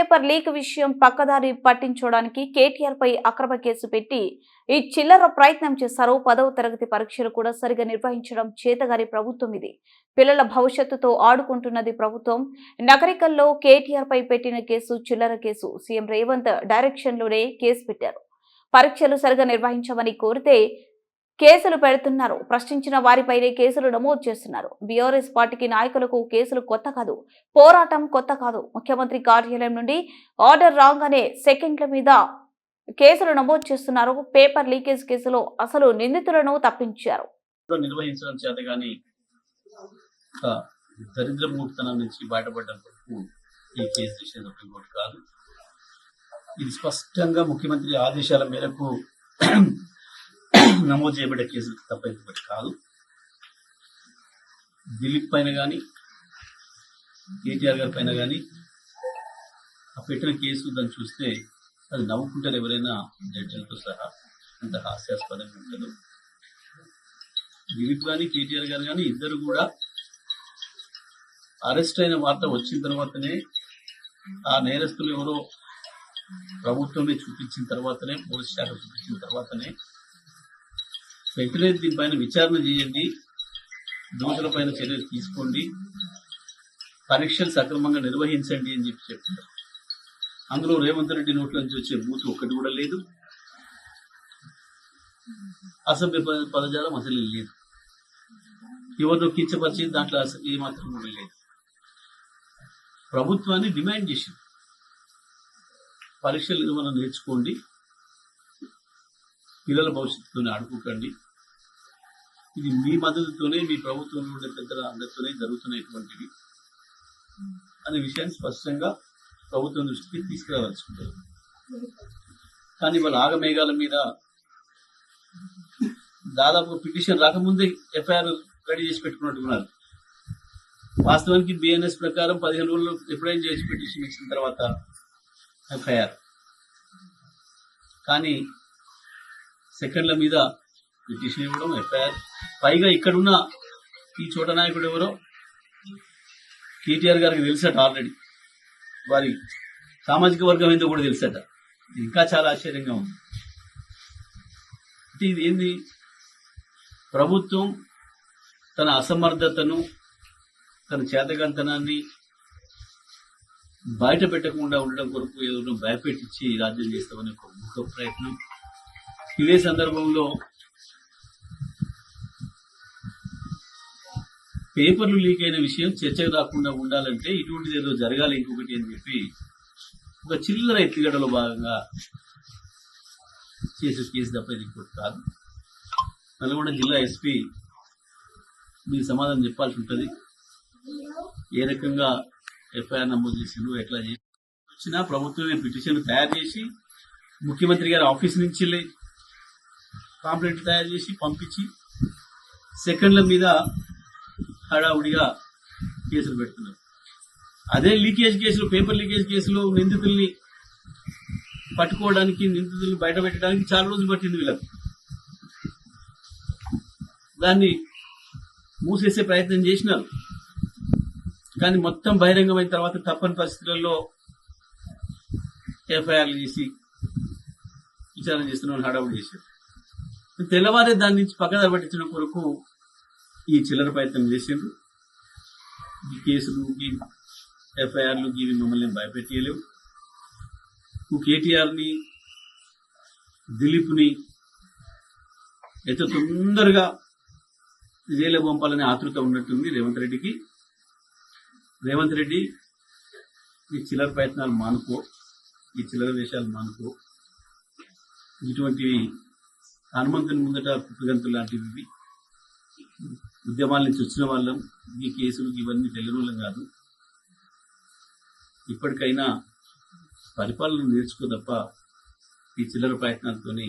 Paper leak విషయం పక్కదారి పట్టించడానికి కేటీఆర్ పై అక్రమ కేసు పెట్టి ఈ చిల్లర ప్రయత్నం చేశారు. 10వ తరగతి పరీక్షలు కూడా సరిగా నిర్వహించడం చేతగారి ప్రభుత్వం ఇది. పిల్లల భవిష్యత్తుతో ఆడుకుంటున్నది ప్రభుత్వం. నగరికల్లో కేటీఆర్ పై పెట్టిన కేసు చిల్లర కేసు. సీఎం రేవంత్ డైరెక్షన్ లోనే కేసు పెట్టారు. పరీక్షలు సరిగా నిర్వహించమని కోరితే కేసులు పెడుతున్నారు. ప్రశ్నించిన వారిపైనే కేసులు నమోదు చేస్తున్నారు. బీఆర్ఎస్ పార్టీకి నాయకులకు కేసులు కొత్త కాదు, పోరాటం కొత్త కాదు. ముఖ్యమంత్రి కార్యాలయం నుండి ఆర్డర్ రాగానే సెకండ్ల మీద కేసులు నమోదు చేస్తున్నారు. పేపర్ లీకేజ్ కేసులో అసలు నిందితులను తప్పించారు. నిర్వహించడం చేత గాని దరిద్రమూర్తనం నుంచి బయటపడడానికి ఈ కేసు చేసేది కాదు. ఇది స్పష్టంగా ముఖ్యమంత్రి ఆదేశాల మేరకు నమోదు చేయబడ్డ కేసులు తప్ప ఇంకొకటి కాదు. దిలీప్ పైన కానీ కేటీఆర్ గారి పైన కానీ ఆ పెట్టిన కేసు దాన్ని చూస్తే అది నవ్వుకుంటారు ఎవరైనా జడ్జిలతో సహా. అంత హాస్యాస్పదంగా ఉండదు. దిలీప్ కానీ కేటీఆర్ గారు కానీ ఇద్దరు కూడా అరెస్ట్ అయిన వార్త వచ్చిన తర్వాతనే, ఆ నేరస్తులు ఎవరో ప్రభుత్వమే చూపించిన తర్వాతనే, పోలీస్ శాఖ చూపించిన తర్వాతనే వెంటనే దీనిపైన విచారణ చేయండి, దోషులపైన చర్యలు తీసుకోండి, పరీక్షలు సక్రమంగా నిర్వహించండి అని చెప్పారు. అందులో రేవంత్ రెడ్డి నోట్ల నుంచి వచ్చే బూత్ ఒక్కటి కూడా లేదు. అసభ్య పదజాలం అసలు లేదు. ఎవరినో కించపరిచి దాంట్లో అసలు ఏమాత్రం కూడా లేదు. ప్రభుత్వాన్ని డిమాండ్ చేసింది, పరీక్షలు నిర్వహణ నేర్చుకోండి, పిల్లల భవిష్యత్తుతోనే ఆడుకోకండి. ఇది మీ మద్దతుతోనే, మీ ప్రభుత్వంలో ఉండే పెద్దల అందరితోనే జరుగుతున్నటువంటివి అనే విషయాన్ని స్పష్టంగా ప్రభుత్వం దృష్టికి తీసుకురావాల్సింటారు. కానీ వాళ్ళ ఆగమేఘాల మీద దాదాపు పిటిషన్ రాకముందే ఎఫ్ఐఆర్ రెడీ చేసి పెట్టుకున్నట్టున్నారు. వాస్తవానికి బిఎన్ఎస్ ప్రకారం 15 రోజులు ఎప్పుడైనా చేసి పిటిషన్ ఇచ్చిన తర్వాత ఎఫ్ఐఆర్, కానీ సెకండ్ల మీద పిటిషన్ ఇవ్వడం, ఎఫ్ఐఆర్. పైగా ఇక్కడున్న ఈ చోట నాయకుడు ఎవరో కేటీఆర్ గారికి తెలుసట, ఆల్రెడీ వారి సామాజిక వర్గం ఏందో కూడా తెలుసట. ఇంకా చాలా ఆశ్చర్యంగా ఉంది. అంటే ఇది ఏంది? ప్రభుత్వం తన అసమర్థతను, తన చేతకంతనాన్ని బయట పెట్టకుండా ఉండడం కొరకు ఏదో భయపెట్టించి రాజ్యం చేస్తామనే ఒక ముఖ ప్రయత్నం. ఇదే సందర్భంలో పేపర్లు లీక్ అయిన విషయం చర్చకు రాకుండా ఉండాలంటే ఇటువంటిది ఏదో జరగాలి ఇంకొకటి అని చెప్పి ఒక చిల్లర ఎత్తుగడలో భాగంగా చేసే కేసు తప్ప ఇది ఇంకోటి కాదు. నల్గొండ జిల్లా ఎస్పీ మీకు సమాధానం చెప్పాల్సి ఉంటుంది. ఏ రకంగా ఎఫ్ఐఆర్ నమోదు చేసిండ్రు, ఎట్లా చేసి వచ్చినా ప్రభుత్వమే పిటిషన్ తయారు చేసి ముఖ్యమంత్రి గారి ఆఫీస్ నుంచి కాంప్లైంట్ తయారు చేసి పంపించి సెకండ్ల మీద హడావుడిగా కేసులు పెడుతున్నారు. అదే లీకేజ్ కేసులు, పేపర్ లీకేజ్ కేసులో నిందితుల్ని పట్టుకోవడానికి, నిందితుల్ని బయట పెట్టడానికి చాలా రోజులు పట్టింది వీళ్ళకి. దాన్ని మూసేసే ప్రయత్నం చేసినారు. కానీ మొత్తం బహిరంగమైన తర్వాత తప్పని పరిస్థితులలో ఎఫ్ఐఆర్లు చేసి విచారణ చేస్తున్న హడావుడి చేశారు. తెల్లవారే దాని నుంచి పక్కదారి పట్టించడం కొరకు ఈ చిల్లర ప్రయత్నం చేసిండ్రు. ఈ కేసులు, ఈ ఎఫ్ఐఆర్లు ఇవి మమ్మల్ని భయపెట్టలేవు. కేటీఆర్ని, దిలీప్ని ఎంత తొందరగా జైలు పంపాలనే ఆతృత ఉన్నట్టుంది రేవంత్ రెడ్డికి. రేవంత్ రెడ్డి ఈ చిల్లర ప్రయత్నాలు మానుకో, ఈ చిల్లర వేషాలు మానుకో. ఇటువంటివి హనుమంతుని ముందట పుట్టుగంతులు లాంటివి. ఉద్యమాల నుంచి వచ్చిన వాళ్ళం, ఈ కేసులు ఇవన్నీ తెలియని వాళ్ళం కాదు. ఇప్పటికైనా పరిపాలన నేర్చుకో తప్ప ఈ చిల్లర ప్రయత్నాలతోని